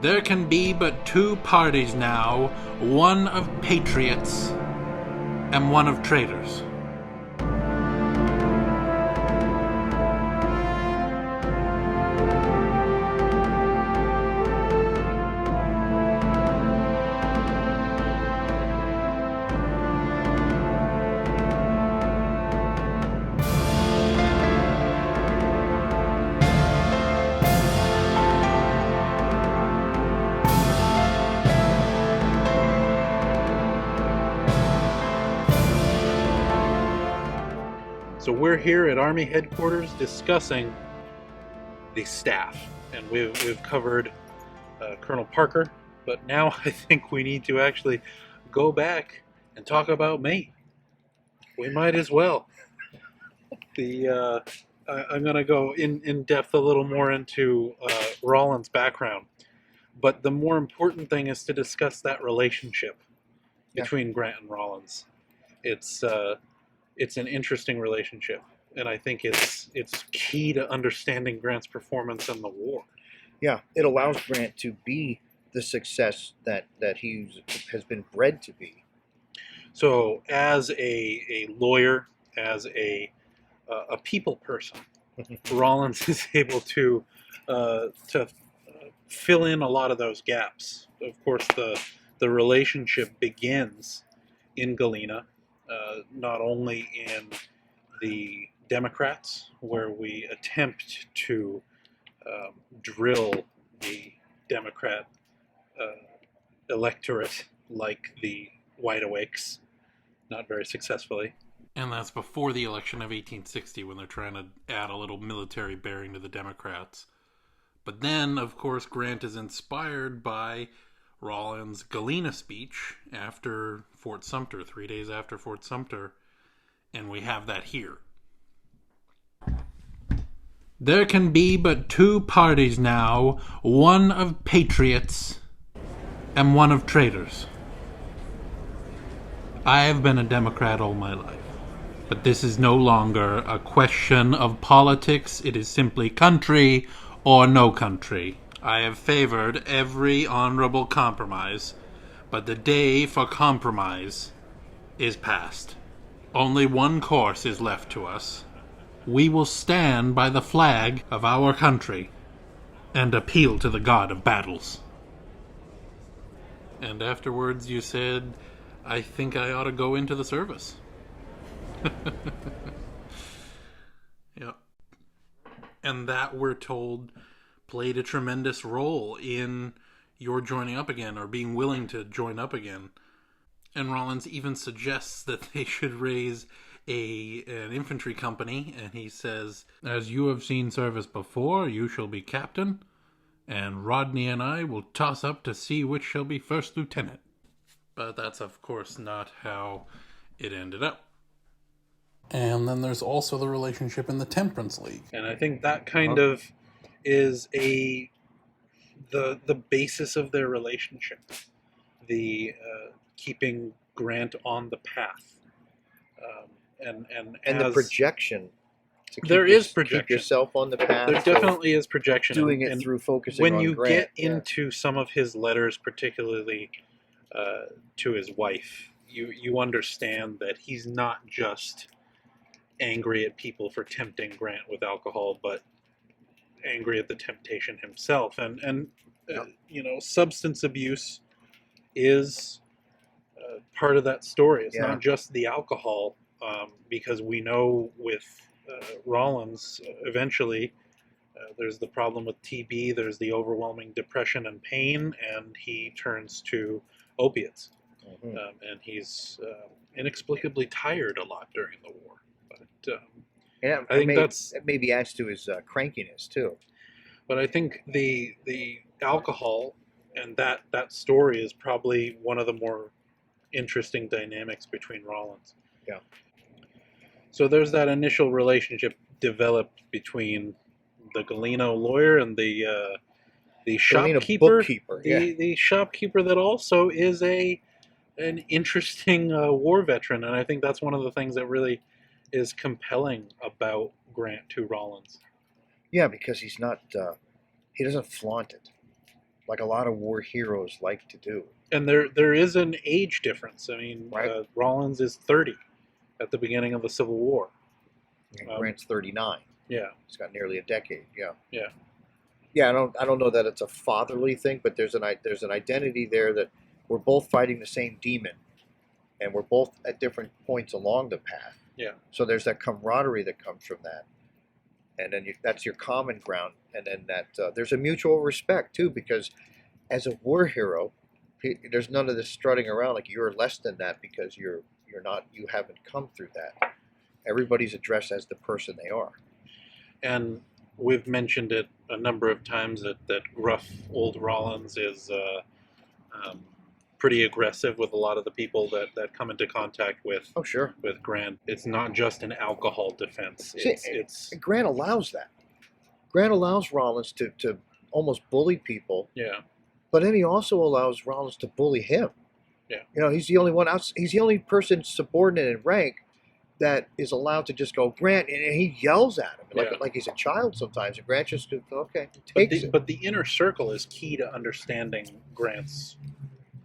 There can be but two parties now, one of patriots and one of traitors. So we're here at Army headquarters discussing the staff, and we've covered Colonel Parker, but now I think we need to actually go back and talk about me. We might as well. I'm going to go in depth a little more into Rawlins' background, but the more important thing is to discuss that relationship between Grant and Rawlins. It's an interesting relationship, and I think it's key to understanding Grant's performance in the war. Yeah, it allows Grant to be the success that he has been bred to be. So, as a lawyer, as a people person, Rawlins is able to fill in a lot of those gaps. Of course, the relationship begins in Galena. Not only in the Democrats, where we attempt to drill the Democrat electorate like the Wide Awakes, not very successfully. And that's before the election of 1860, when they're trying to add a little military bearing to the Democrats. But then, of course, Grant is inspired by Rawlins' Galena speech after Fort Sumter, 3 days after Fort Sumter, and we have that here. There can be but two parties now, one of patriots and one of traitors. I have been a Democrat all my life, but this is no longer a question of politics. It is simply country or no country. I have favored every honorable compromise, but the day for compromise is past. Only one course is left to us. We will stand by the flag of our country and appeal to the God of battles. And afterwards you said, I think I ought to go into the service. Yep. And that, we're told, played a tremendous role in your joining up again, or being willing to join up again. And Rawlins even suggests that they should raise an infantry company, and he says, as you have seen service before, you shall be captain, and Rodney and I will toss up to see which shall be first lieutenant. But that's, of course, not how it ended up. And then there's also the relationship in the Temperance League. And I think that kind of is the basis of their relationship, the keeping Grant on the path, and the projection. There is projection. Keep yourself on the path. There definitely is projection. Doing it through focusing when on you Grant. get into some of his letters, particularly to his wife, you understand that he's not just angry at people for tempting Grant with alcohol, but angry at the temptation himself, and substance abuse is part of that story. It's not just the alcohol, because we know with Rawlins, eventually there's the problem with TB, there's the overwhelming depression and pain, and he turns to opiates. And he's inexplicably tired a lot during the war. But I think that maybe adds to his crankiness too. But I think the alcohol and that story is probably one of the more interesting dynamics between Rawlins. Yeah. So there's that initial relationship developed between the Galena lawyer and the shopkeeper, the shopkeeper that also is an interesting war veteran, and I think that's one of the things that really is compelling about Grant to Rawlins. Yeah, because he's not, he doesn't flaunt it. like a lot of war heroes like to do. And there is an age difference. I mean, Right. Rawlins is 30 at the beginning of the Civil War. And Grant's 39. Yeah, He's got nearly a decade. Yeah. yeah, Yeah, I don't know that it's a fatherly thing, but there's an identity there that we're both fighting the same demon, and we're both at different points along the path. yeah. So there's that camaraderie that comes from that, and then that's your common ground, and then that there's a mutual respect too, because as a war hero, there's none of this strutting around like you're less than that because you're not, you haven't come through that. Everybody's addressed as the person they are. And we've mentioned it a number of times that gruff old Rawlins is pretty aggressive with a lot of the people that come into contact with Oh, sure. with Grant. It's not just an alcohol defense. See, It's and Grant allows that. Grant allows Rollins to almost bully people, yeah, but then he also allows Rollins to bully him. Yeah. You know, he's the only one out. He's the only person subordinate in rank that is allowed to just go Grant, and he yells at him like he's a child sometimes. And Grant just goes, okay, takes it. but the inner circle is key to understanding Grant's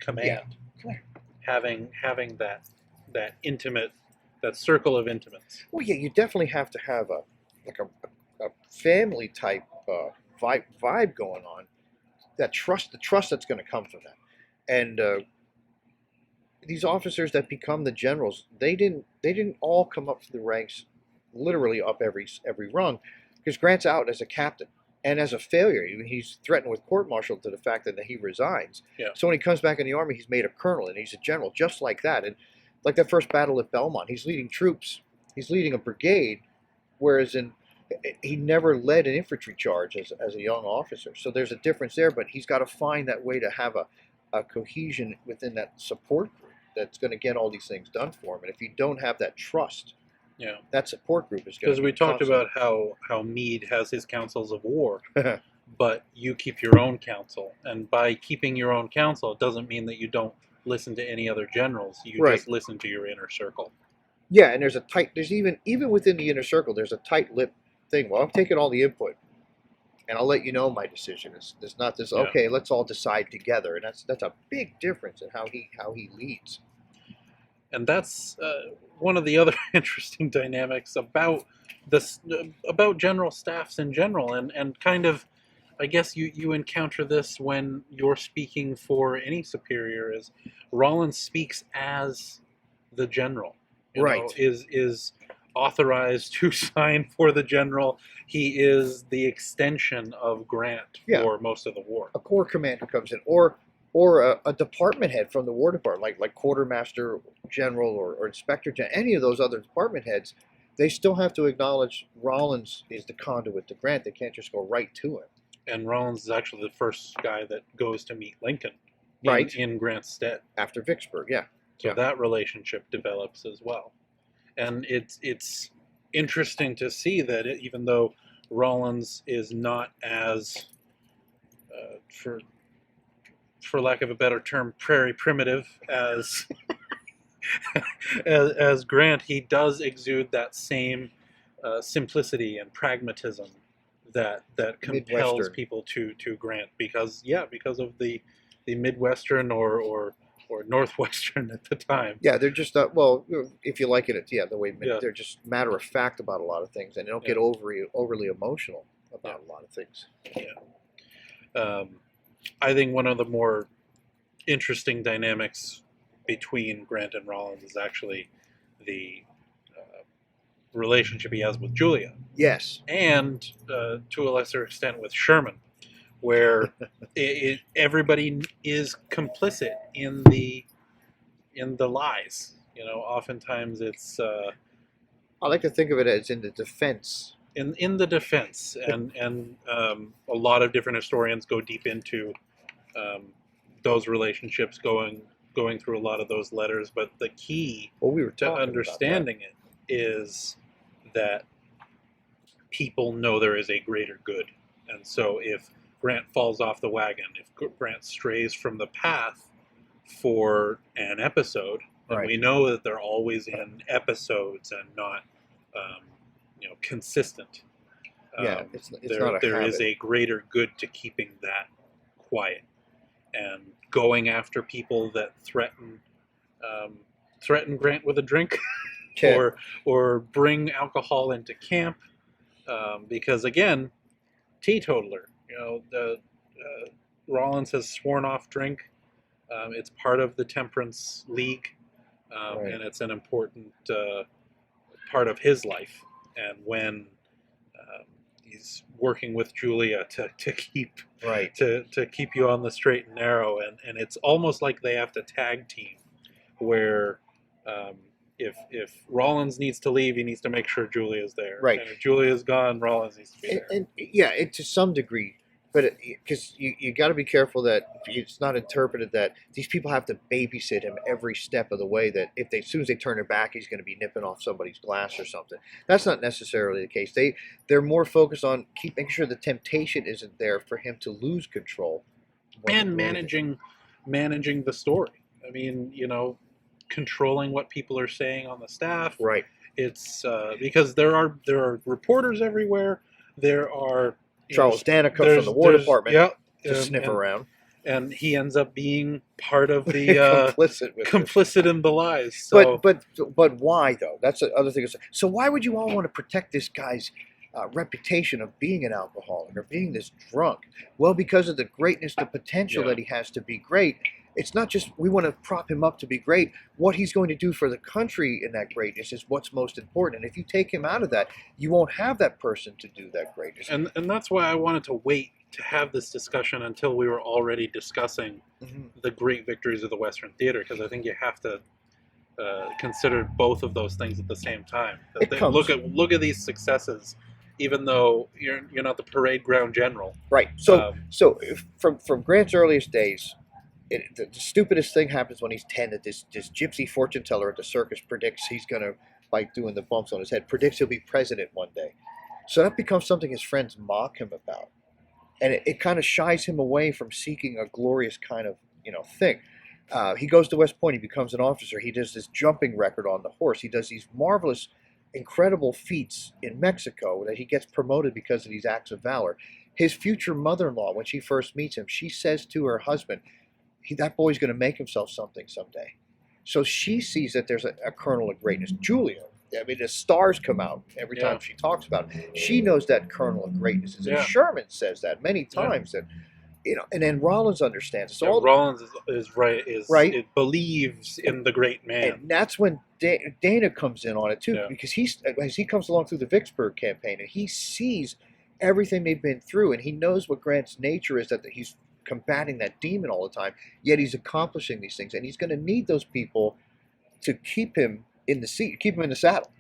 command. Yeah. Having that intimate, that circle of intimates. Well, yeah, you definitely have to have a family type vibe going on. The trust that's going to come from that, and these officers that become the generals, they didn't all come up through the ranks, literally up every rung, because Grant's out as a captain and as a failure. He's threatened with court-martial to the fact that he resigns. Yeah. So when he comes back in the army, he's made a colonel and he's a general, just like that. And like that first battle at Belmont, he's leading troops, he's leading a brigade, whereas he never led an infantry charge as a young officer. So there's a difference there, but he's got to find that way to have a cohesion within that support group that's going to get all these things done for him. And if you don't have that trust, Yeah. that support group is going to Because we talked about how Meade has his councils of war, but you keep your own council, and by keeping your own council, it doesn't mean that you don't listen to any other generals. You Right. just listen to your inner circle. Yeah, and there's even within the inner circle, there's a tight-lipped thing. Well, I'm taking all the input, and I'll let you know my decision. There's not this. Yeah. Okay, let's all decide together, and that's a big difference in how he leads. And that's one of the other interesting dynamics about this, about general staffs in general, and kind of, I guess you encounter this when you're speaking for any superior. Is Rawlins speaks as the general, Right. Is authorized to sign for the general. He is the extension of Grant Yeah. for most of the war. A corps commander comes in, or a department head from the War Department, like quartermaster general or inspector general, any of those other department heads, they still have to acknowledge Rawlins is the conduit to Grant. They can't just go right to him. And Rawlins is actually the first guy that goes to meet Lincoln, Right. in Grant's stead. After Vicksburg, yeah. So Yeah. that relationship develops as well. And it's interesting to see that even though Rawlins is not as, for lack of a better term, prairie primitive as as Grant, he does exude that same simplicity and pragmatism that compels Midwestern. people to Grant because of the Midwestern or Northwestern at the time. Yeah, they're just well, if you like it, the way Yeah. they're just matter of fact about a lot of things, and they don't get overly emotional about a lot of things. I think one of the more interesting dynamics between Grant and Rawlins is actually the relationship he has with Julia, Yes. and to a lesser extent with Sherman, where everybody is complicit in the lies. Oftentimes it's I like to think of it as in the defense. in the defense, and a lot of different historians go deep into those relationships, going through a lot of those letters. But the key Well, we were to talking understanding it is that people know there is a greater good, and so if Grant falls off the wagon, if Grant strays from the path for an episode, and Right. we know that they're always in episodes and not consistent. Yeah, it's not a there is habit. a greater good to keeping that quiet. and going after people that threaten Grant with a drink, Yeah. or bring alcohol into camp, because again, teetotaler. Rawlins has sworn off drink. It's part of the Temperance League, Right. and it's an important part of his life. And when he's working with Julia to keep Right. to keep you on the straight and narrow, and it's almost like they have to tag team, where if Rollins needs to leave, he needs to make sure Julia's there. Right. And if Julia's gone, Rollins needs to be there. And yeah, to some degree, but because you got to be careful that it's not interpreted that these people have to babysit him every step of the way. That if they, as soon as they turn their back, he's going to be nipping off somebody's glass or something. That's not necessarily the case. They're more focused on making sure the temptation isn't there for him to lose control. And managing the story. I mean, controlling what people are saying on the staff. Right. It's because there are reporters everywhere. There are Charles Dana comes from the War Department to sniff and, around, and he ends up being part of the complicit in the lies. So. But why though? That's the other thing. So why would you all want to protect this guy's reputation of being an alcoholic or being this drunk? Well, because of the greatness, the potential that he has to be great. It's not just we want to prop him up to be great. What he's going to do for the country in that greatness is what's most important. And if you take him out of that, you won't have that person to do that greatness. And that's why I wanted to wait to have this discussion until we were already discussing the great victories of the Western theater, because I think you have to consider both of those things at the same time. Look at these successes, even though you're not the parade ground general. Right. So from Grant's earliest days. The stupidest thing happens when he's 10, that this gypsy fortune teller at the circus predicts he's going to, by doing the bumps on his head, predicts he'll be president one day. So that becomes something his friends mock him about. And it kind of shies him away from seeking a glorious kind of, thing. He goes to West Point. He becomes an officer. He does this jumping record on the horse. He does these marvelous, incredible feats in Mexico that he gets promoted because of these acts of valor. His future mother-in-law, when she first meets him, she says to her husband, that boy's going to make himself something someday. So she sees that there's a kernel of greatness. Julia, I mean, the stars come out every time she talks about it. She knows that kernel of greatness. And Sherman says that many times. That and then Rawlins understands it. So Rawlins is right. It believes in the great man. And that's when Dana comes in on it too, because as he comes along through the Vicksburg campaign, and he sees everything they've been through, and he knows what Grant's nature is, that he's combating that demon all the time, yet he's accomplishing these things, and he's going to need those people to keep him in the seat, keep him in the saddle.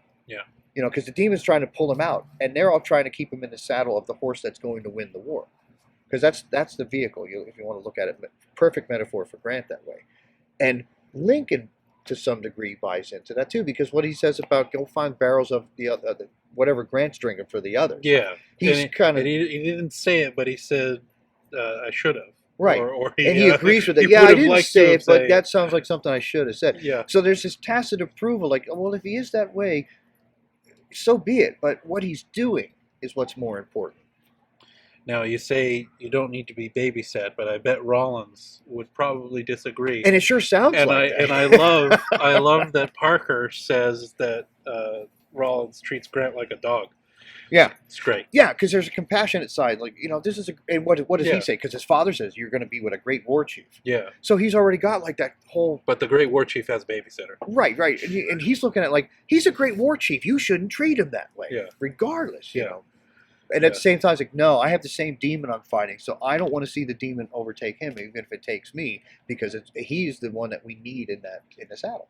Because the demon's trying to pull him out, and they're all trying to keep him in the saddle of the horse that's going to win the war, because that's the vehicle. If you want to look at it, perfect metaphor for Grant that way. And Lincoln, to some degree, buys into that too, because what he says about go find barrels of the other, whatever Grant's drinking for the others. Yeah, he didn't say it, but he said, I should have. Right. And he agrees with it. Yeah, I didn't say it, but that sounds like something I should have said. Yeah. So there's this tacit approval, like, well, if he is that way, so be it. But what he's doing is what's more important. Now, you say you don't need to be babysat, but I bet Rawlins would probably disagree. And it sure sounds like that. And I love that Parker says that Rawlins treats Grant like a dog. Yeah, it's great. Yeah, because there's a compassionate side. Like, this is and what does he say? Because his father says you're going to be with a great war chief. Yeah. So he's already got like that whole. But the great war chief has a babysitter. Right, and he's looking at like he's a great war chief. You shouldn't treat him that way. Yeah. Regardless, you know. And at the same time, it's like, no, I have the same demon I'm fighting, so I don't want to see the demon overtake him, even if it takes me, because he's the one that we need in the saddle.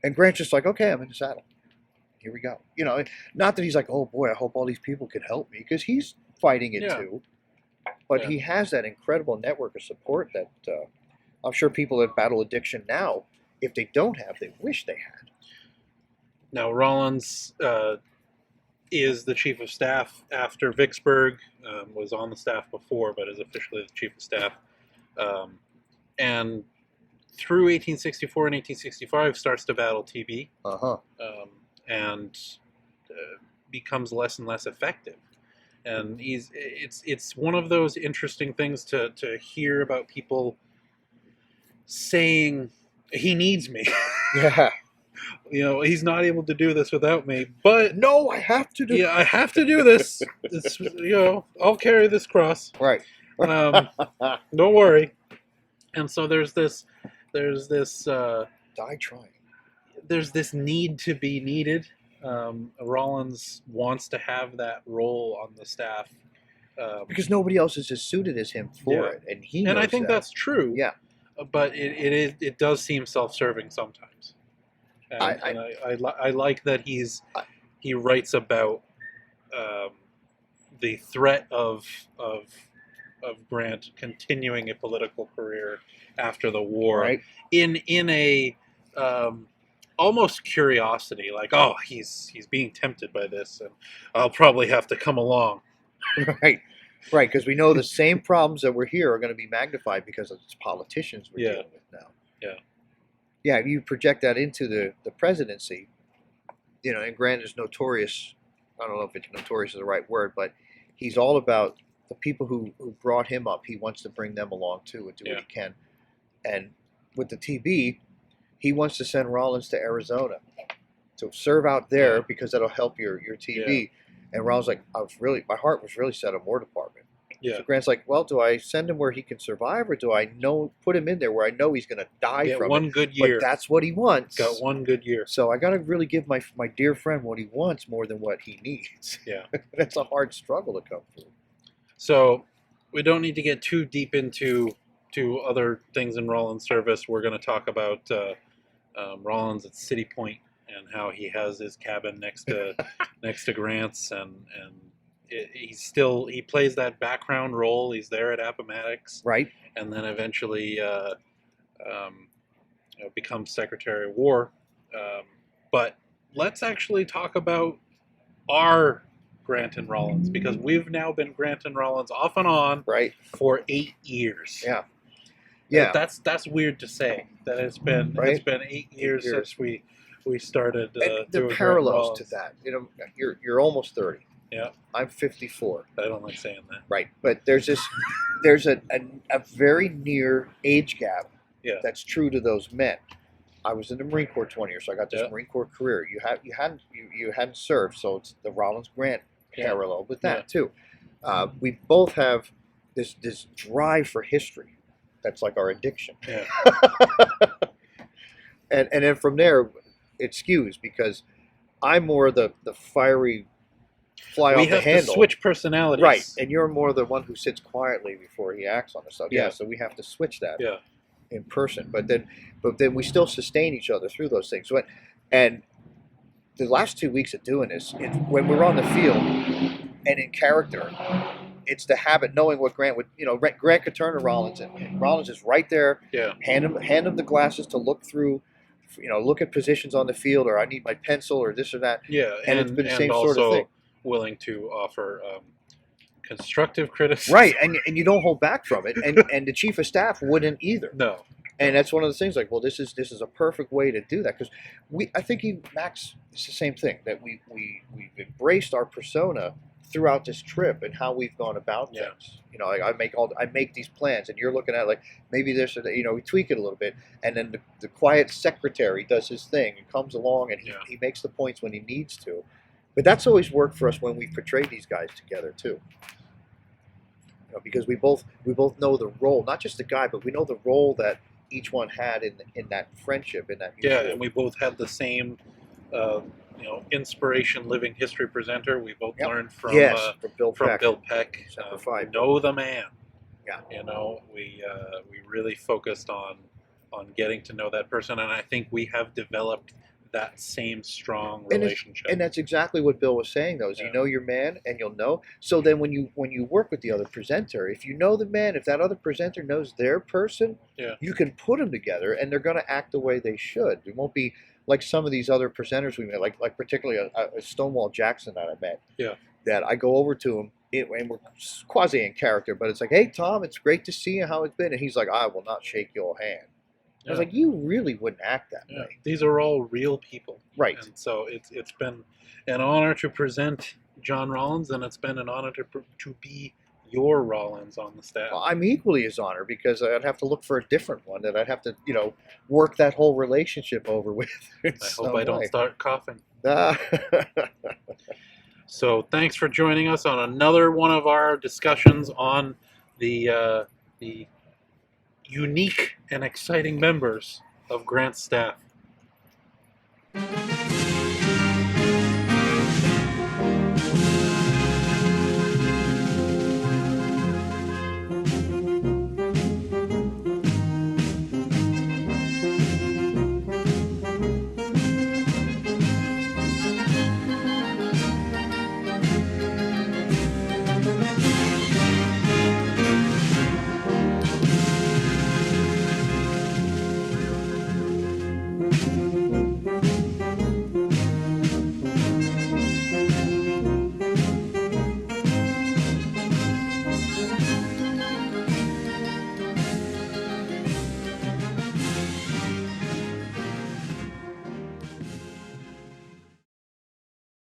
And Grant's just like, okay, I'm in the saddle. Here we go. Not that he's like, oh boy, I hope all these people can help me, because he's fighting it too. But he has that incredible network of support that I'm sure people that battle addiction now, if they don't have, they wish they had. Now, Rawlins is the chief of staff after Vicksburg, was on the staff before, but is officially the chief of staff. And through 1864 and 1865 starts to battle TB. And becomes less and less effective. and it's one of those interesting things to hear about people saying he needs me. Yeah. He's not able to do this without me, but No, I have to do. yeah, I have to do this. I'll carry this cross. Right. Don't worry. And so there's this Die trying. there's this need to be needed. Rollins wants to have that role on the staff Because nobody else is as suited as him for it, and he knows and I think that. that's true. Yeah. But it does seem self-serving sometimes. And I like that he writes about the threat of Grant continuing a political career after the war, Right. in a almost curiosity, like, oh, he's being tempted by this, and I'll probably have to come along. Right. Right, because we know the same problems that were here are going to be magnified because of the politicians we're dealing with now. Yeah. Yeah, you project that into the presidency, and Grant is notorious. I don't know if it's notorious is the right word, but he's all about the people who brought him up. He wants to bring them along too and do what he can. And with the TB, he wants to send Rawlins to Arizona to serve out there because that'll help your TB. Yeah. And Rawlins like, my heart was really set on War Department. Yeah. So Grant's like, well, do I send him where he can survive, or do I put him in there where I know he's going to die from one it? Good year. But that's what he wants. Got one good year. So I got to really give my dear friend what he wants more than what he needs. Yeah. That's a hard struggle to come through. So we don't need to get too deep into other things in Rollins' service. We're going to talk about Rollins at City Point and how he has his cabin next to Grant's, and he plays that background role. He's there at Appomattox, right? And then eventually becomes Secretary of War. But let's actually talk about our Grant and Rawlins, because we've now been Grant and Rawlins off and on for 8 years. Yeah. Yeah. That's weird to say that it's been 8 years since we started. The parallels to that, you're almost 30. Yeah. I'm 54. I don't like saying that. Right. But there's a very near age gap that's true to those men. I was in the Marine Corps 20 years, so I got this Marine Corps career. You hadn't served, so it's the Rawlins Grant parallel with that too. We both have this drive for history. That's like our addiction. Yeah. and then from there, it skews because I'm more the fiery fly off the handle. We have to switch personalities. Right, and you're more the one who sits quietly before he acts on the stuff. Yeah, so we have to switch that in person. But then we still sustain each other through those things. And the last 2 weeks of doing this, when we're on the field and in character, it's the habit, knowing what Grant would, Grant could turn to Rawlins, and Rawlins is right there. Yeah. Hand him the glasses to look through, look at positions on the field, or I need my pencil, or this or that. Yeah, and it's been the same sort of thing. Willing to offer constructive criticism. Right, and you don't hold back from it, and the chief of staff wouldn't either. No. And that's one of the things. Like, well, this is a perfect way to do that, because I think Max, it's the same thing, that we've embraced our persona throughout this trip and how we've gone about things. I make these plans, and you're looking at like maybe this or that. We tweak it a little bit, and then the quiet secretary does his thing and comes along, and he makes the points when he needs to. But that's always worked for us when we portray these guys together too. Because we both know the role, not just the guy, but we know the role that each one had in that friendship, in that mutual. Yeah, and we both had the same inspiration living history presenter. We both learned from Bill Peck. Know the man. Yeah. We really focused on getting to know that person, and I think we have developed that same strong relationship. And that's exactly what Bill was saying, though, is you know your man and you'll know. So then when you work with the other presenter, if you know the man, if that other presenter knows their person, you can put them together and they're going to act the way they should. It won't be like some of these other presenters we met, like particularly a Stonewall Jackson that I met, that I go over to him, and we're quasi in character, but it's like, hey, Tom, it's great to see you. How it's been? And he's like, I will not shake your hand. I was like, you really wouldn't act that way. These are all real people. Right. And so it's been an honor to present John Rawlins, and it's been an honor to be your Rawlins on the staff. I'm equally as honored because I'd have to look for a different one that I'd have to, work that whole relationship over with. I hope I don't start coughing. Ah. So thanks for joining us on another one of our discussions on the unique and exciting members of Grant's staff.